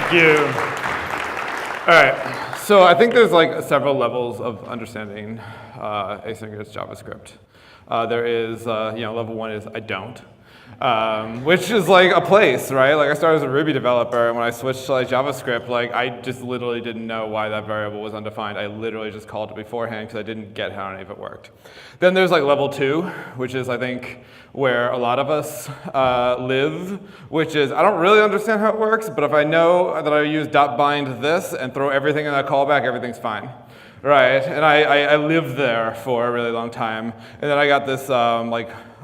Thank you. All right, so I think there's like several levels of understanding asynchronous JavaScript. There is, level one is I don't. Which is like a place, right? Like I started as a Ruby developer, and when I switched to like JavaScript, like I just literally didn't know why that variable was undefined. I literally just called it beforehand because I didn't get how any of it worked. Then there's like level two, which is I think where a lot of us live, which is I don't really understand how it works, but if I know that I use .bind this and throw everything in that callback, everything's fine. Right, and I lived there for a really long time, and then I got this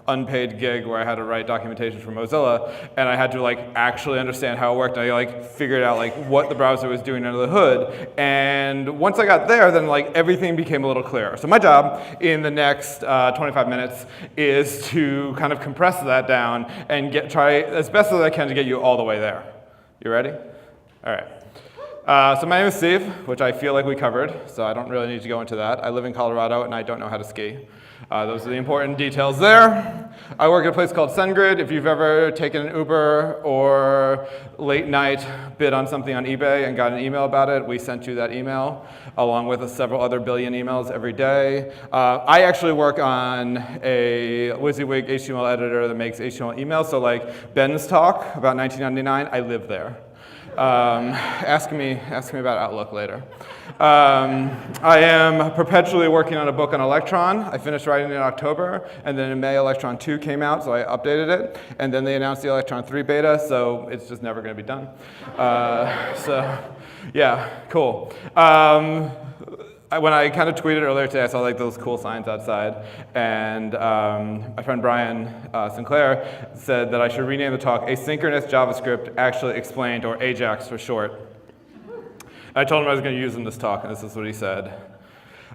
unpaid gig where I had to write documentation for Mozilla, and I had to like actually understand how it worked. And I like figured out like what the browser was doing under the hood. And once I got there, then like everything became a little clearer. So my job in the next 25 minutes is to kind of compress that down and try as best as I can to get you all the way there. You ready? All right. So my name is Steve, which I feel like we covered, so I don't really need to go into that. I live in Colorado, and I don't know how to ski. Those are the important details there. I work at a place called SendGrid. If you've ever taken an Uber or late night bid on something on eBay and got an email about it, we sent you that email, along with several other billion emails every day. I actually work on a WYSIWYG HTML editor that makes HTML emails. So like Ben's talk about 1999, I live there. Ask me about Outlook later. I am perpetually working on a book on Electron. I finished writing it in October, and then in May, Electron 2 came out, so I updated it. And then they announced the Electron 3 beta, so it's just never going to be done. Yeah, cool. When I kind of tweeted earlier today, I saw like those cool signs outside, and my friend Brian Sinclair said that I should rename the talk Asynchronous JavaScript Actually Explained, or AJAX for short. I told him I was going to use in this talk, and this is what he said.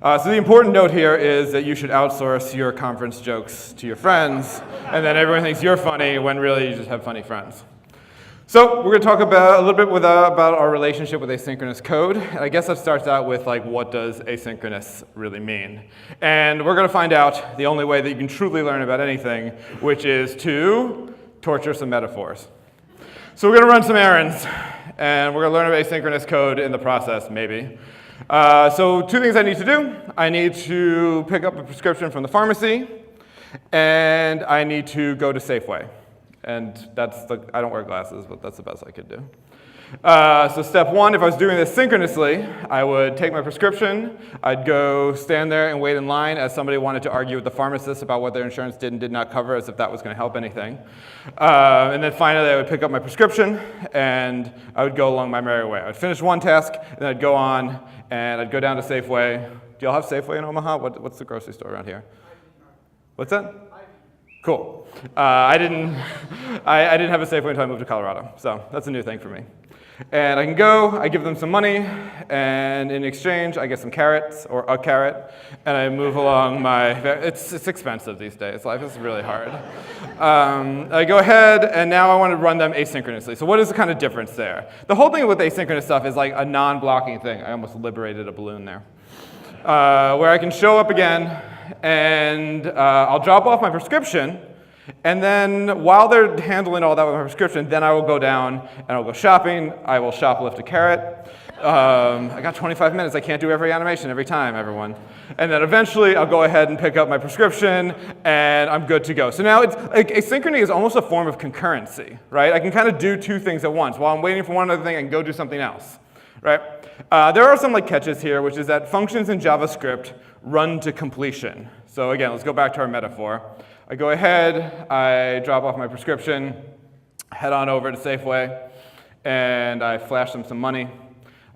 So the important note here is that you should outsource your conference jokes to your friends, and then everyone thinks you're funny when really you just have funny friends. So we're going to talk about a little bit about our relationship with asynchronous code. And I guess that starts out with like, what does asynchronous really mean? And we're going to find out the only way that you can truly learn about anything, which is to torture some metaphors. So we're going to run some errands, and we're going to learn about asynchronous code in the process, maybe. So two things I need to do. I need to pick up a prescription from the pharmacy, and I need to go to Safeway. And I don't wear glasses, but that's the best I could do. So step one, if I was doing this synchronously, I would take my prescription, I'd go stand there and wait in line as somebody wanted to argue with the pharmacist about what their insurance did and did not cover, as if that was going to help anything. And then finally, I would pick up my prescription, and I would go along my merry way. I would finish one task, and then I'd go on, and I'd go down to Safeway. Do y'all have Safeway in Omaha? What's the grocery store around here? What's that? Cool. I didn't have a Safeway until I moved to Colorado, so that's a new thing for me. And I can go, I give them some money, and in exchange, I get some carrots, or a carrot, and I move along my, it's expensive these days, life is really hard. I go ahead, and now I want to run them asynchronously. So what is the kind of difference there? The whole thing with asynchronous stuff is like a non-blocking thing. I almost liberated a balloon there. Where I can show up again, and I'll drop off my prescription, and then while they're handling all that with my prescription, then I will go down and I'll go shopping. I will shoplift a carrot. I got 25 minutes. I can't do every animation every time, everyone. And then eventually I'll go ahead and pick up my prescription, and I'm good to go. So now it's like asynchrony is almost a form of concurrency, right? I can kind of do two things at once. While I'm waiting for one other thing, I can go do something else, right? There are some like catches here, which is that functions in JavaScript run to completion. So again, let's go back to our metaphor. I go ahead, I drop off my prescription, head on over to Safeway, and I flash them some money.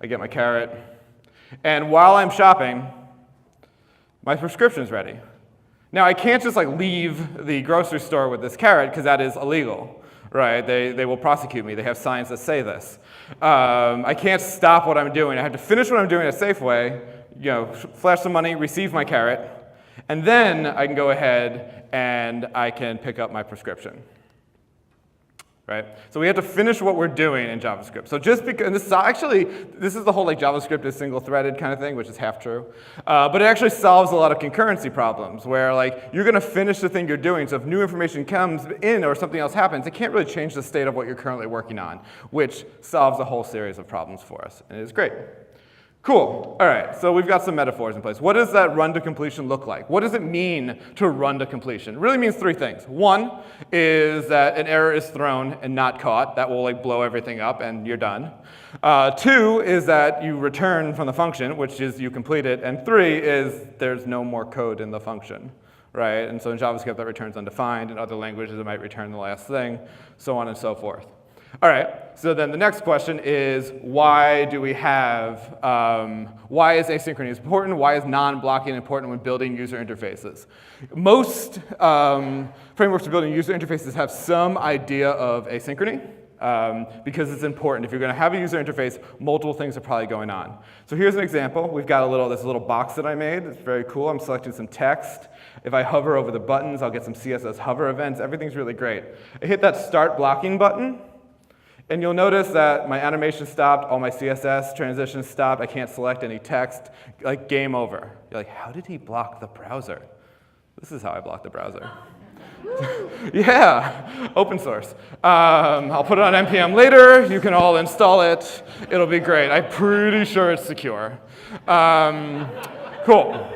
I get my carrot. And while I'm shopping, my prescription's ready. Now, I can't just like leave the grocery store with this carrot, because that is illegal. Right, they will prosecute me. They have signs that say this. I can't stop what I'm doing. I have to finish what I'm doing at Safeway, flash some money, receive my carrot, and then I can go ahead and I can pick up my prescription. right? So we have to finish what we're doing in JavaScript. So just because, and this is the whole like JavaScript is single-threaded kind of thing, which is half true. But it actually solves a lot of concurrency problems where like you're going to finish the thing you're doing. So if new information comes in or something else happens, it can't really change the state of what you're currently working on, which solves a whole series of problems for us. And it is great. Cool. All right, so we've got some metaphors in place. What does that run to completion look like? What does it mean to run to completion? It really means three things. One is that an error is thrown and not caught. That will like blow everything up and you're done. Two is that you return from the function, which is you complete it. And three is there's no more code in the function, right? And so in JavaScript that returns undefined. In other languages it might return the last thing, so on and so forth. All right, so then the next question is why do we have, why is asynchrony important? Why is non-blocking important when building user interfaces? Most frameworks for building user interfaces have some idea of asynchrony because it's important. If you're going to have a user interface, multiple things are probably going on. So here's an example. We've got this little box that I made. It's very cool. I'm selecting some text. If I hover over the buttons, I'll get some CSS hover events. Everything's really great. I hit that start blocking button. And you'll notice that my animation stopped, all my CSS transitions stopped, I can't select any text, like game over. You're like, how did he block the browser? This is how I block the browser. Yeah, open source. I'll put it on NPM later, you can all install it, it'll be great. I'm pretty sure it's secure. Cool.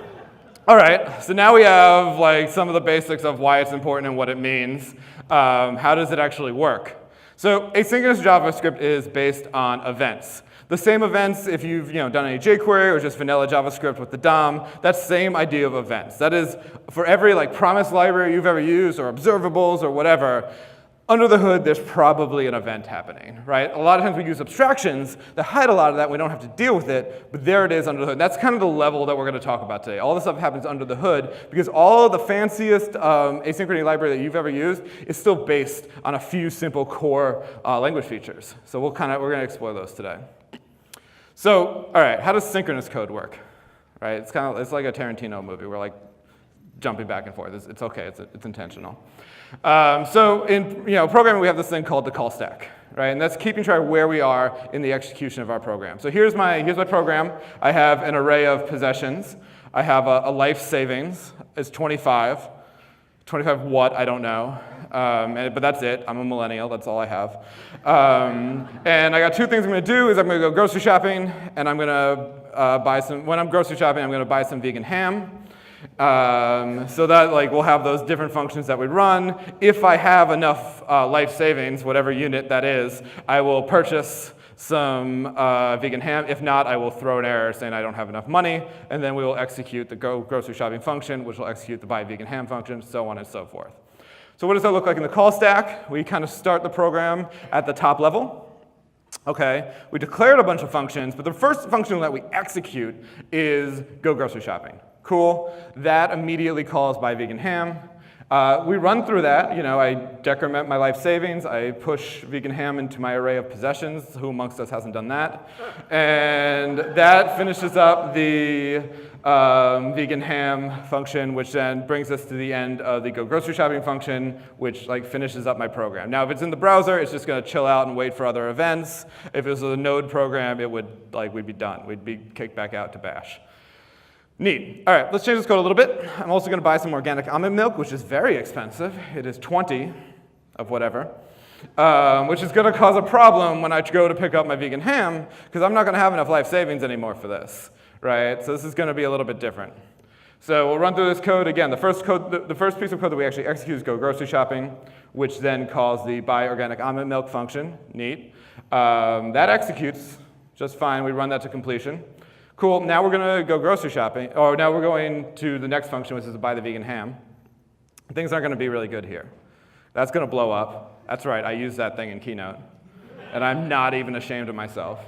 All right, so now we have like some of the basics of why it's important and what it means. How does it actually work? So asynchronous JavaScript is based on events. The same events if you've done any jQuery or just vanilla JavaScript with the DOM, that same idea of events. That is, for every like promise library you've ever used or observables or whatever, under the hood there's probably an event happening, right? A lot of times we use abstractions that hide a lot of that, we don't have to deal with it, but there it is under the hood. That's kind of the level that we're going to talk about today. All this stuff happens under the hood because all of the fanciest asynchrony library that you've ever used is still based on a few simple core language features. So we're going to explore those today. So, all right, how does synchronous code work? Right? It's like a Tarantino movie. We're like jumping back and forth. It's okay. It's intentional. So in programming, we have this thing called the call stack, right? And that's keeping track of where we are in the execution of our program. So here's my program. I have an array of possessions. I have a life savings. It's 25. 25 what? I don't know. But that's it. I'm a millennial. That's all I have. And I got two things I'm going to do. Is I'm going to go grocery shopping, and I'm going to buy some. When I'm grocery shopping, I'm going to buy some vegan ham. So that we'll have those different functions that we run. If I have enough life savings, whatever unit that is, I will purchase some vegan ham. If not, I will throw an error saying I don't have enough money, and then we will execute the go grocery shopping function, which will execute the buy vegan ham function, so on and so forth. So what does that look like in the call stack? We kind of start the program at the top level. Okay, we declared a bunch of functions, but the first function that we execute is go grocery shopping. Cool. That immediately calls buy vegan ham. We run through that. I decrement my life savings. I push vegan ham into my array of possessions. Who amongst us hasn't done that? And that finishes up the vegan ham function, which then brings us to the end of the go grocery shopping function, which finishes up my program. Now, if it's in the browser, it's just going to chill out and wait for other events. If it was a node program, it would we'd be done. We'd be kicked back out to bash. Neat. All right, let's change this code a little bit. I'm also going to buy some organic almond milk, which is very expensive. It is 20 of whatever, which is going to cause a problem when I go to pick up my vegan ham, because I'm not going to have enough life savings anymore for this, right? So this is going to be a little bit different. So we'll run through this code again. The first piece of code that we actually execute is go grocery shopping, which then calls the buy organic almond milk function. Neat. That executes just fine. We run that to completion. Cool, now we're going to go grocery shopping. Or now we're going to the next function, which is to buy the vegan ham. Things aren't going to be really good here. That's going to blow up. That's right, I used that thing in Keynote. And I'm not even ashamed of myself.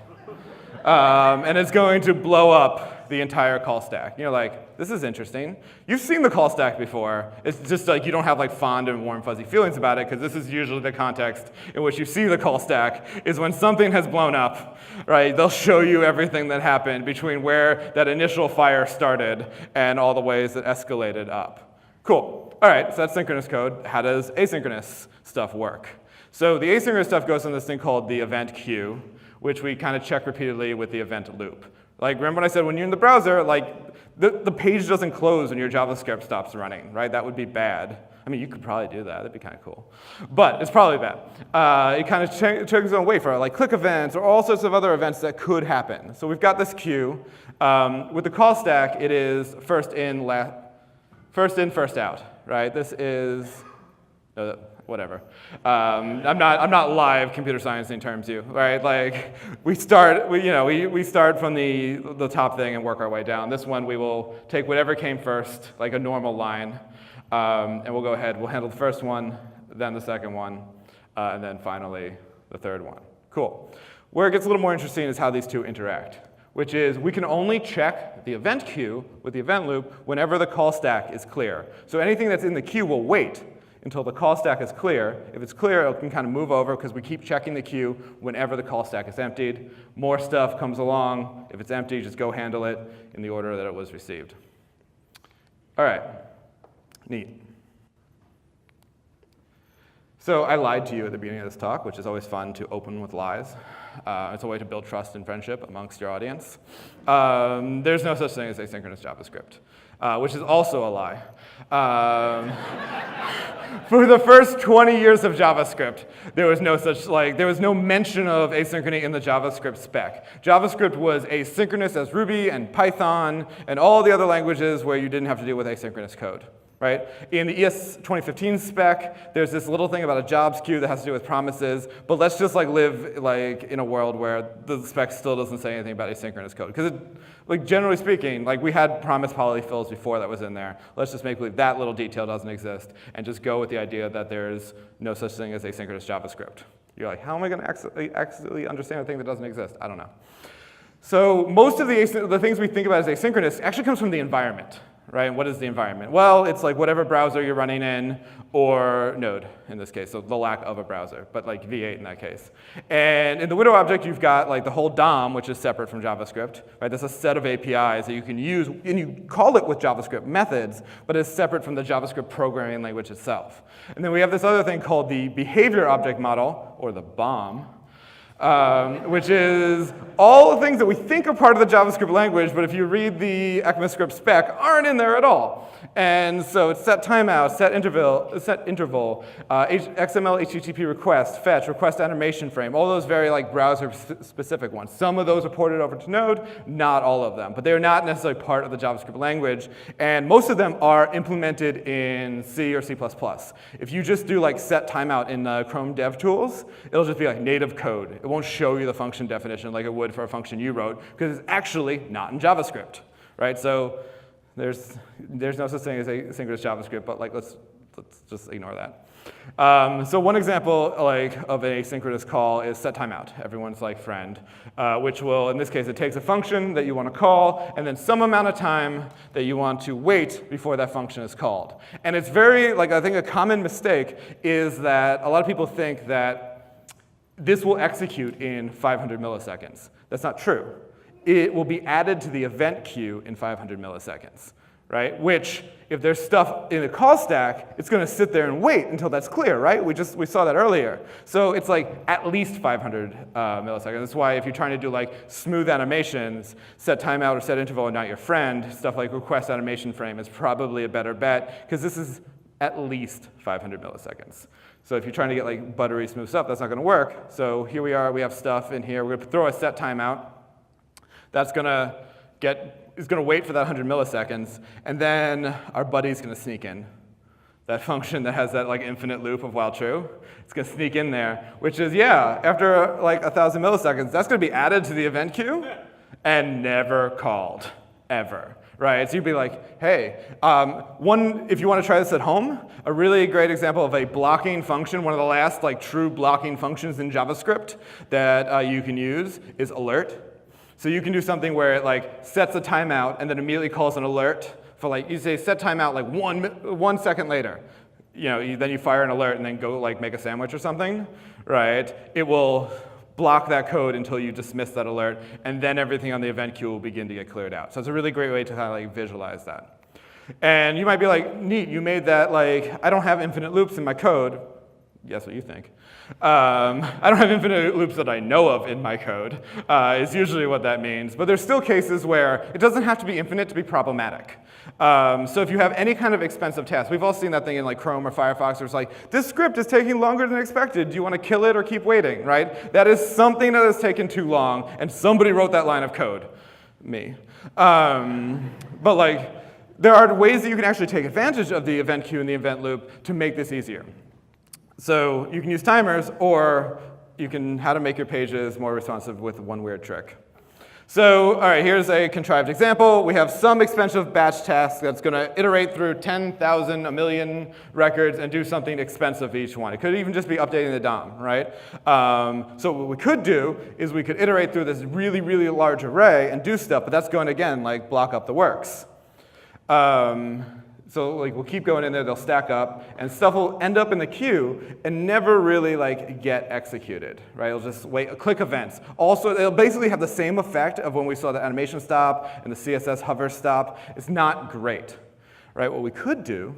And it's going to blow up the entire call stack. You're like, this is interesting. You've seen the call stack before. It's just you don't have fond and warm fuzzy feelings about it, because this is usually the context in which you see the call stack is when something has blown up, right? They'll show you everything that happened between where that initial fire started and all the ways that escalated up. Cool. All right, so that's synchronous code. How does asynchronous stuff work? So the asynchronous stuff goes in this thing called the event queue, which we kind of check repeatedly with the event loop. Like, remember when I said when you're in the browser, like, the page doesn't close when your JavaScript stops running, right? That would be bad. I mean, you could probably do that. That'd be kind of cool. But it's probably bad. It kind of checks its own way for like click events or all sorts of other events that could happen. So we've got this queue. With the call stack, it is first in, first out, right? This is, whatever. I'm not live computer science terms you, right? Like we start from the top thing and work our way down. This one we will take whatever came first, like a normal line, and we'll go ahead. We'll handle the first one, then the second one, and then finally the third one. Cool. Where it gets a little more interesting is how these two interact, which is we can only check the event queue with the event loop whenever the call stack is clear. So anything that's in the queue will wait until the call stack is clear. If it's clear, it can kind of move over because we keep checking the queue whenever the call stack is emptied. More stuff comes along. If it's empty, just go handle it in the order that it was received. All right, neat. So I lied to you at the beginning of this talk, which is always fun to open with lies. It's a way to build trust and friendship amongst your audience. There's no such thing as asynchronous JavaScript, which is also a lie. For the first 20 years of JavaScript, there was no mention of asynchrony in the JavaScript spec. JavaScript was asynchronous as Ruby and Python and all the other languages where you didn't have to deal with asynchronous code. Right? In the ES 2015 spec, there's this little thing about a jobs queue that has to do with promises, but let's just live in a world where the spec still doesn't say anything about asynchronous code. Because generally speaking, we had promise polyfills before that was in there. Let's just make believe that little detail doesn't exist and just go with the idea that there's no such thing as asynchronous JavaScript. You're like, how am I going to actually understand a thing that doesn't exist? I don't know. So most of the things we think about as asynchronous actually comes from the environment. Right? And what is the environment? Well, it's whatever browser you're running in, or Node in this case, so the lack of a browser, but V8 in that case. And in the window object, you've got the whole DOM, which is separate from JavaScript. Right? That's a set of APIs that you can use, and you call it with JavaScript methods, but it's separate from the JavaScript programming language itself. And then we have this other thing called the behavior object model, or the BOM, which is all the things that we think are part of the JavaScript language, but if you read the ECMAScript spec, aren't in there at all. And so it's set timeout, set interval, XMLHttpRequest, fetch, request animation frame, all those very browser-specific ones. Some of those are ported over to Node, not all of them, but they're not necessarily part of the JavaScript language, and most of them are implemented in C or C++. If you just do set timeout in Chrome DevTools, it'll just be native code. It won't show you the function definition like it would for a function you wrote, because it's actually not in JavaScript, right? So there's no such thing as asynchronous JavaScript, but let's just ignore that. So one example of a synchronous call is set timeout, everyone's friend, which will, in this case, it takes a function that you want to call, and then some amount of time that you want to wait before that function is called. And it's very, I think a common mistake is that a lot of people think that this will execute in 500 milliseconds. That's not true. It will be added to the event queue in 500 milliseconds, right? Which, if there's stuff in the call stack, it's going to sit there and wait until that's clear, right? We saw that earlier. So it's at least 500 milliseconds. That's why if you're trying to do smooth animations, set timeout or set interval are not your friend. Stuff like request animation frame is probably a better bet, because this is at least 500 milliseconds. So if you're trying to get buttery smooth stuff, that's not going to work. So here we are. We have stuff in here. We're going to throw a set timeout. That's going to wait for that 100 milliseconds, and then our buddy's going to sneak in. That function that has that infinite loop of while true, it's going to sneak in there, which is, yeah, after 1,000 milliseconds, that's going to be added to the event queue and never called, ever. Right, so you'd be hey, if you want to try this at home, a really great example of a blocking function, one of the last true blocking functions in JavaScript that you can use is alert. So you can do something where it sets a timeout and then immediately calls an alert for you say set timeout 1 second later. Then you fire an alert and then go make a sandwich or something, right? It will block that code until you dismiss that alert, and then everything on the event queue will begin to get cleared out. So it's a really great way to kind of visualize that. And you might be neat, you made that I don't have infinite loops in my code. Guess what you think. I don't have infinite loops that I know of in my code, is usually what that means. But there's still cases where it doesn't have to be infinite to be problematic. So if you have any kind of expensive task, we've all seen that thing in like Chrome or Firefox where it's like, this script is taking longer than expected. Do you want to kill it or keep waiting, right? That is something that has taken too long, and somebody wrote that line of code. Me. But like, there are ways that you can actually take advantage of the event queue and the event loop to make this easier. So you can use timers, or you can how to make your pages more responsive with one weird trick. So all right, here's a contrived example. We have some expensive batch task that's going to iterate through 10,000, a million records and do something expensive each one. It could even just be updating the DOM, right? So what we could do is we could iterate through this really, really large array and do stuff, but that's going to, again, like block up the works. So like we'll keep going in there, they'll stack up, and stuff will end up in the queue and never really like get executed, right? It'll just wait, click events. Also, it'll basically have the same effect of when we saw the animation stop and the CSS hover stop. It's not great, right? What we could do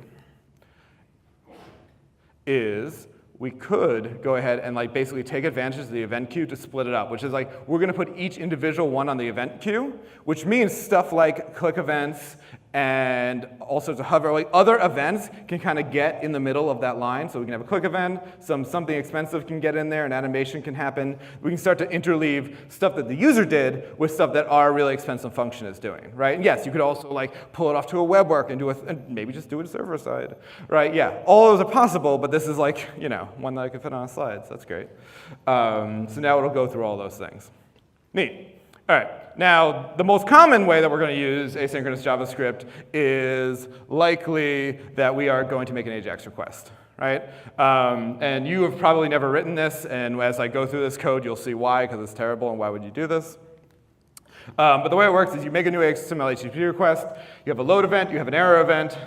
is we could go ahead and like basically take advantage of the event queue to split it up, which is like we're going to put each individual one on the event queue, which means stuff like click events and all sorts of hover, like other events can kind of get in the middle of that line. So we can have a click event, something expensive can get in there, an animation can happen. We can start to interleave stuff that the user did with stuff that our really expensive function is doing, right? And yes, you could also like pull it off to a web work and do and maybe just do it server side, right? Yeah, all those are possible, but this is like, you know, one that I could fit on a slide, so that's great. So now it'll go through all those things. Neat. All right, now the most common way that we're going to use asynchronous JavaScript is likely that we are going to make an AJAX request, right? And you have probably never written this, and as I go through this code, you'll see why, because it's terrible, and why would you do this? But the way it works is you make a new XMLHttp request, you have a load event, you have an error event,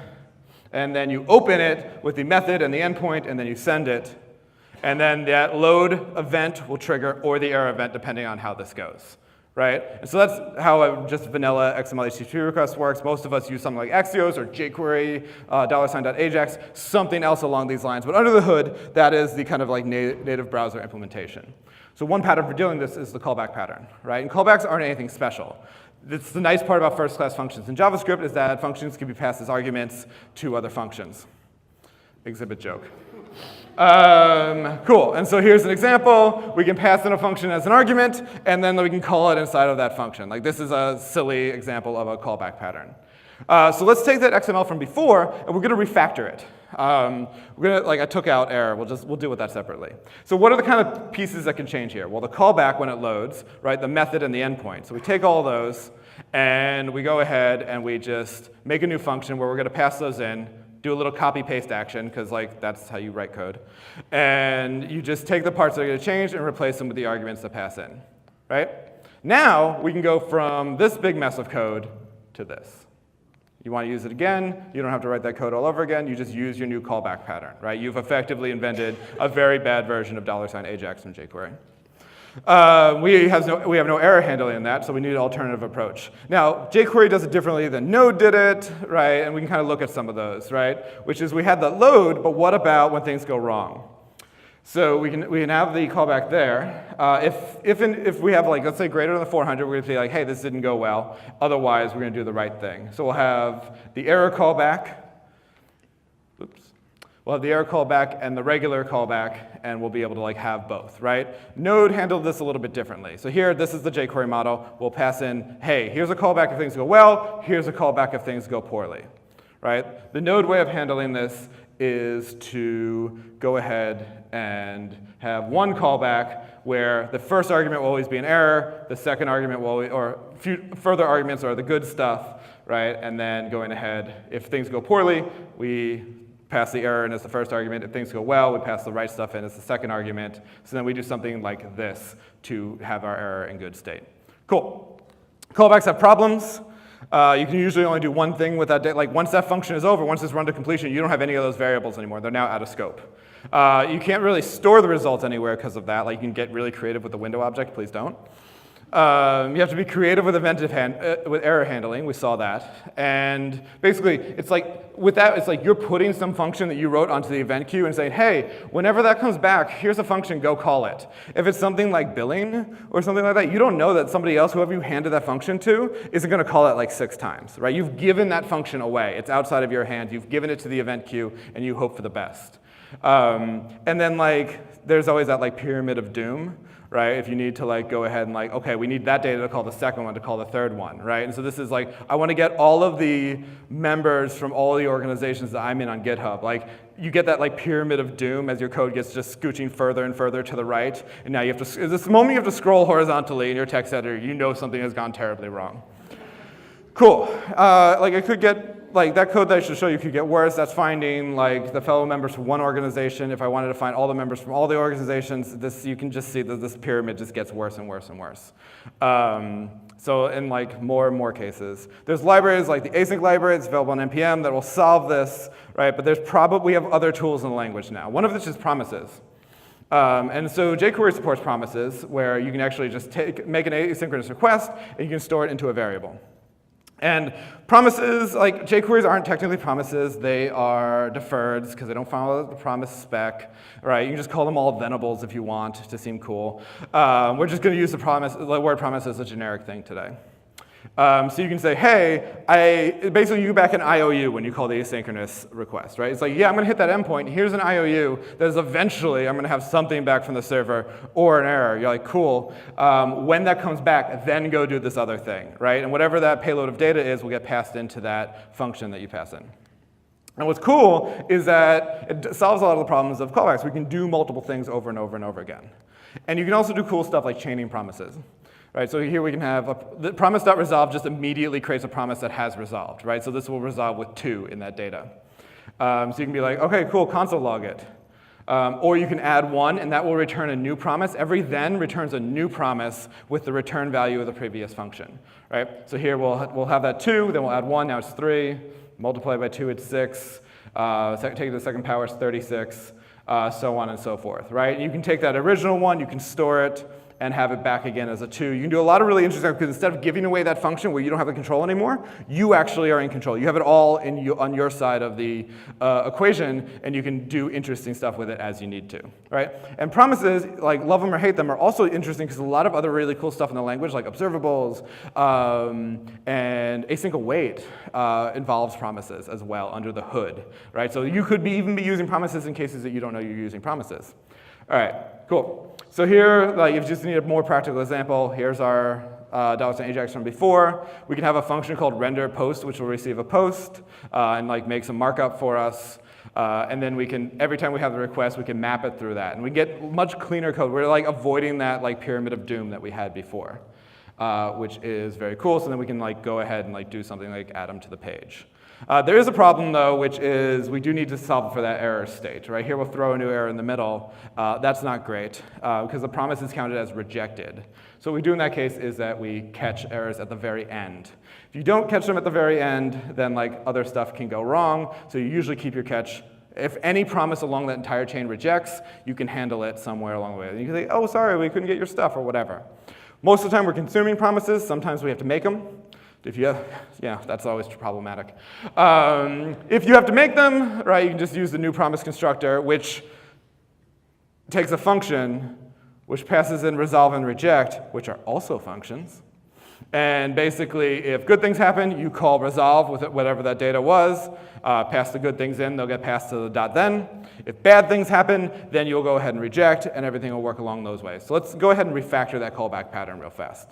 and then you open it with the method and the endpoint, and then you send it. And then that load event will trigger, or the error event, depending on how this goes. Right? And so that's how just vanilla XMLHttp request works. Most of us use something like Axios or jQuery, $.AJAX, something else along these lines. But under the hood, that is the kind of like native browser implementation. So one pattern for doing this is the callback pattern, right? And callbacks aren't anything special. It's the nice part about first-class functions in JavaScript is that functions can be passed as arguments to other functions. Exhibit joke. Cool, and so here's an example. We can pass in a function as an argument, and then we can call it inside of that function. Like this is a silly example of a callback pattern. So let's take that XML from before, and we're going to refactor it. I took out error. We'll deal with that separately. So what are the kind of pieces that can change here? Well, the callback when it loads, right? The method and the endpoint. So we take all those, and we go ahead and we just make a new function where we're going to pass those in. Do a little copy-paste action, because like that's how you write code. And you just take the parts that are going to change and replace them with the arguments that pass in, right? Now we can go from this big mess of code to this. You want to use it again, you don't have to write that code all over again, you just use your new callback pattern, right? You've effectively invented a very bad version of $AJAX from jQuery. We have no error handling in that, so we need an alternative approach. Now, jQuery does it differently than Node did it, right? And we can kind of look at some of those, right? Which is we had the load, but what about when things go wrong? So we can have the callback there. If we have, like, let's say greater than 400, we're going to say, like, hey, this didn't go well. Otherwise, we're going to do the right thing. So we'll have the error callback. Oops. We'll have the error callback and the regular callback, and we'll be able to like have both, right? Node handled this a little bit differently. So here, this is the jQuery model. We'll pass in, hey, here's a callback if things go well. Here's a callback if things go poorly, right? The Node way of handling this is to go ahead and have one callback where the first argument will always be an error, the second argument will always, or further arguments are the good stuff, right? And then going ahead, if things go poorly, we pass the error in as the first argument. If things go well, we pass the right stuff in as the second argument. So then we do something like this to have our error in good state. Cool. Callbacks have problems. You can usually only do one thing with that. Like once that function is over, once it's run to completion, you don't have any of those variables anymore. They're now out of scope. You can't really store the results anywhere because of that. Like you can get really creative with the window object. Please don't. You have to be creative with with error handling. We saw that. And basically, it's like, with that, it's like you're putting some function that you wrote onto the event queue and saying, hey, whenever that comes back, here's a function, go call it. If it's something like billing or something like that, you don't know that somebody else, whoever you handed that function to, isn't going to call it like 6 times, right? You've given that function away. It's outside of your hands. You've given it to the event queue, and you hope for the best. And then like, there's always that like pyramid of doom, right? If you need to like go ahead and like, okay, we need that data to call the second one, to call the third one, right? And so this is like, I want to get all of the members from all the organizations that I'm in on GitHub. Like, you get that like pyramid of doom as your code gets just scooching further and further to the right. And now you have to, this moment you have to scroll horizontally in your text editor, you know something has gone terribly wrong. Cool. Like it could get, like that code that I should show you could get worse. That's finding like the fellow members from one organization. If I wanted to find all the members from all the organizations, this, you can just see that this pyramid just gets worse and worse and worse. So in like more and more cases. There's libraries like the Async library, it's available on NPM, that will solve this, right? But there's we have other tools in the language now. One of which is promises. And so jQuery supports promises, where you can actually just make an asynchronous request, and you can store it into a variable. And promises, like jQueries aren't technically promises, they are deferreds because they don't follow the promise spec, right? You can just call them all venables if you want to seem cool. We're just going to use the word promise as a generic thing today. So you can say, hey, basically you back an IOU when you call the asynchronous request, right? It's like, yeah, I'm going to hit that endpoint. Here's an IOU that is eventually I'm going to have something back from the server or an error. You're like, cool. When that comes back, then go do this other thing, right? And whatever that payload of data is will get passed into that function that you pass in. And what's cool is that it solves a lot of the problems of callbacks. We can do multiple things over and over and over again. And you can also do cool stuff like chaining promises. Right, so here we can have the promise.resolve just immediately creates a promise that has resolved, right? So this will resolve with 2 in that data. So you can be like, okay, cool, console log it. Or you can add 1, and that will return a new promise. Every then returns a new promise with the return value of the previous function, right? So here we'll have that 2, then we'll add 1, now it's 3. Multiply by 2, it's 6. Take it to the second power, it's 36. So on and so forth, right? You can take that original one, you can store it, and have it back again as a 2. You can do a lot of really interesting stuff, because instead of giving away that function where you don't have the control anymore, you actually are in control. You have it all on your side of the equation, and you can do interesting stuff with it as you need to, right? And promises, like love them or hate them, are also interesting because a lot of other really cool stuff in the language, like observables and async await, involves promises as well under the hood, right? So you could even be using promises in cases that you don't know you're using promises. All right, cool. So here, like, if you just need a more practical example, here's our $Ajax from before. We can have a function called render post, which will receive a post and like make some markup for us. And then we can, every time we have the request, we can map it through that. And we get much cleaner code. We're like avoiding that like pyramid of doom that we had before, which is very cool. So then we can like go ahead and like do something like add them to the page. There is a problem, though, which is we do need to solve for that error state. Right here, we'll throw a new error in the middle. That's not great, because the promise is counted as rejected. So what we do in that case is that we catch errors at the very end. If you don't catch them at the very end, then like other stuff can go wrong. So you usually keep your catch. If any promise along that entire chain rejects, you can handle it somewhere along the way. And you can say, oh, sorry, we couldn't get your stuff, or whatever. Most of the time, we're consuming promises. Sometimes we have to make them. If you have, yeah, that's always problematic. If you have to make them, right, you can just use the new promise constructor, which takes a function, which passes in resolve and reject, which are also functions. And basically, if good things happen, you call resolve with whatever that data was, pass the good things in, they'll get passed to the .then. If bad things happen, then you'll go ahead and reject, and everything will work along those ways. So let's go ahead and refactor that callback pattern real fast.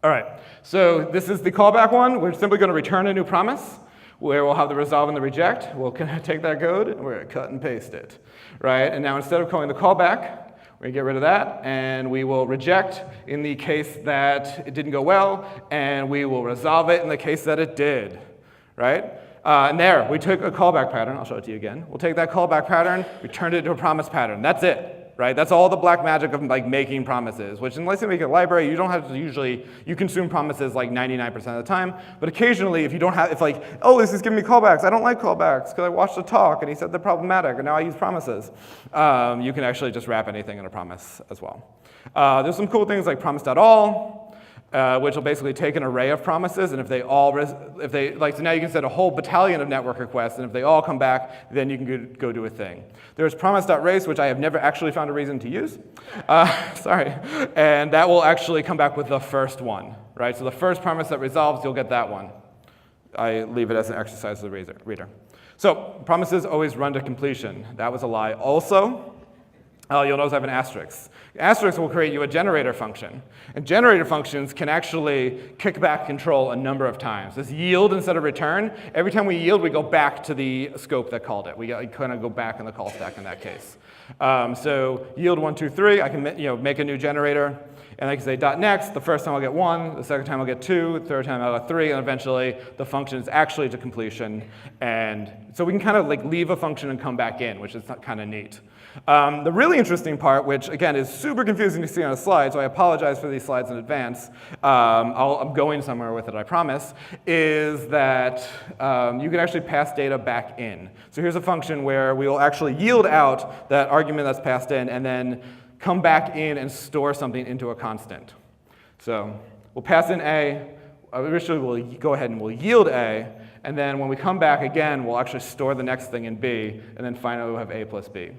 All right, so this is the callback one. We're simply going to return a new promise where we'll have the resolve and the reject. We'll take that code, and we're going to cut and paste it, right? And now instead of calling the callback, we're going to get rid of that, and we will reject in the case that it didn't go well, and we will resolve it in the case that it did, right? And there, we took a callback pattern. I'll show it to you again. We'll take that callback pattern, we turned it into a promise pattern. That's it. right? That's all the black magic of like making promises, which unless you make a library, you don't have to usually, you consume promises like 99% of the time, but occasionally if you don't have, if like, oh, this is giving me callbacks, I don't like callbacks because I watched a talk and he said they're problematic and now I use promises, you can actually just wrap anything in a promise as well. There's some cool things like promise.all, which will basically take an array of promises, and if they all, so now you can set a whole battalion of network requests, and if they all come back, then you can go do a thing. There's promise.race, which I have never actually found a reason to use. Sorry. And that will actually come back with the first one, right? So the first promise that resolves, you'll get that one. I leave it as an exercise to the reader. So promises always run to completion. That was a lie. Also, you'll notice I have an asterisk. Asterisk will create you a generator function. And generator functions can actually kick back control a number of times. This yield instead of return, every time we yield, we go back to the scope that called it. We kind of go back in the call stack in that case. So yield 1, 2, 3, I can make a new generator. And I can say .next, the first time I'll get 1, the second time I'll get 2, the third time I'll get 3, and eventually the function is actually to completion. And so we can kind of like leave a function and come back in, which is kind of neat. The really interesting part, which again is super confusing to see on a slide, so I apologize for these slides in advance. I'm going somewhere with it, I promise, is that you can actually pass data back in. So here's a function where we will actually yield out that argument that's passed in and then come back in and store something into a constant. So we'll pass in A, originally we'll go ahead and we'll yield A, and then when we come back again, we'll actually store the next thing in B, and then finally we'll have A plus B.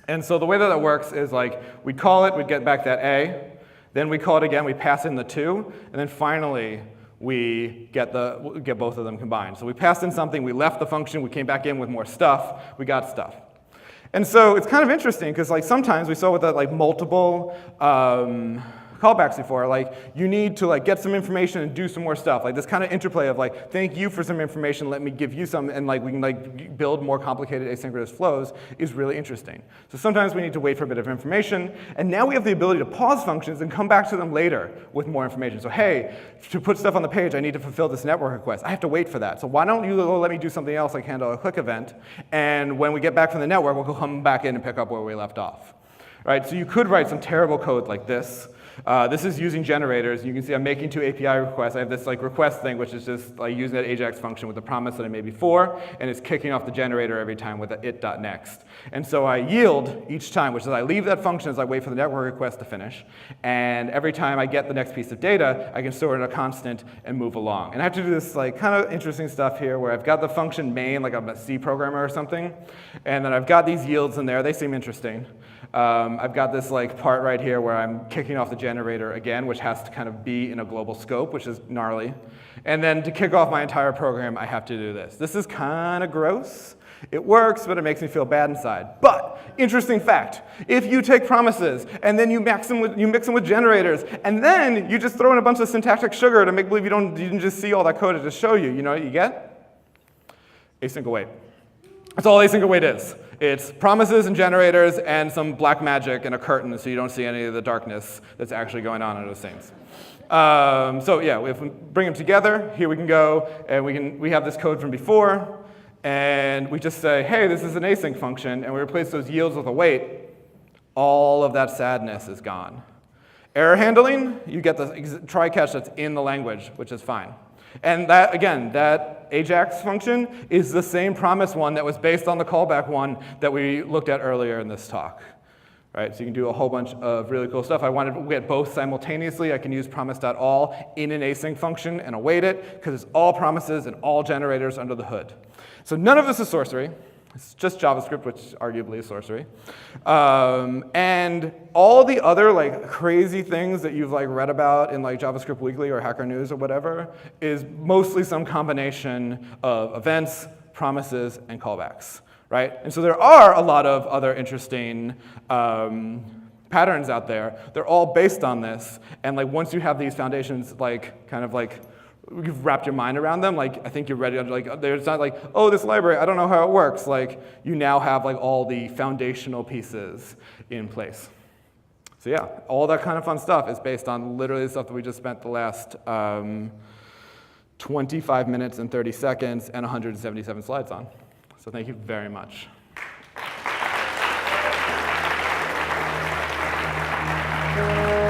And so the way that works is like, we'd call it, we'd get back that A, then we call it again, we pass in the 2, and then finally we get both of them combined. So we passed in something, we left the function, we came back in with more stuff, we got stuff. And so it's kind of interesting because like sometimes we saw with that like multiple callbacks before, like you need to like get some information and do some more stuff. Like this kind of interplay of like, thank you for some information, let me give you some, and like we can like build more complicated asynchronous flows is really interesting. So sometimes we need to wait for a bit of information, and now we have the ability to pause functions and come back to them later with more information. So hey, to put stuff on the page, I need to fulfill this network request. I have to wait for that. So why don't you let me do something else like handle a click event, and when we get back from the network, we'll come back in and pick up where we left off. Right? So you could write some terrible code like this. This is using generators. You can see I'm making 2 API requests. I have this like request thing, which is just like using that AJAX function with the promise that I made before, and it's kicking off the generator every time with the it.next. And so I yield each time, which is I leave that function as I wait for the network request to finish. And every time I get the next piece of data, I can store it in a constant and move along. And I have to do this like kind of interesting stuff here where I've got the function main, like I'm a C programmer or something, and then I've got these yields in there. They seem interesting. I've got this like part right here where I'm kicking off the generator again, which has to kind of be in a global scope, which is gnarly. And then to kick off my entire program, I have to do this. This is kind of gross. It works, but it makes me feel bad inside. But interesting fact, if you take promises and then you mix them with generators, and then you just throw in a bunch of syntactic sugar to make believe you didn't just see all that code to just show you, you know what you get? Async await. That's all async await is. It's promises and generators and some black magic and a curtain so you don't see any of the darkness that's actually going on under the scenes. So yeah, if we bring them together, here we can go, and we have this code from before, and we just say, hey, this is an async function, and we replace those yields with await. All of that sadness is gone. Error handling, you get the try catch that's in the language, which is fine. And that, again, that AJAX function is the same promise one that was based on the callback one that we looked at earlier in this talk. Right? So you can do a whole bunch of really cool stuff. I wanted to get both simultaneously. I can use promise.all in an async function and await it, because it's all promises and all generators under the hood. So none of this is sorcery. It's just JavaScript, which arguably is sorcery. And all the other like crazy things that you've like read about in like JavaScript Weekly or Hacker News or whatever is mostly some combination of events, promises, and callbacks, right? And so there are a lot of other interesting patterns out there. They're all based on this. And like once you have these foundations like kind of like you've wrapped your mind around them, like I think you're ready to like, there's not like, oh, this library, I don't know how it works. Like you now have like all the foundational pieces in place. So yeah, all that kind of fun stuff is based on literally the stuff that we just spent the last 25 minutes and 30 seconds and 177 slides on. So thank you very much. Bye.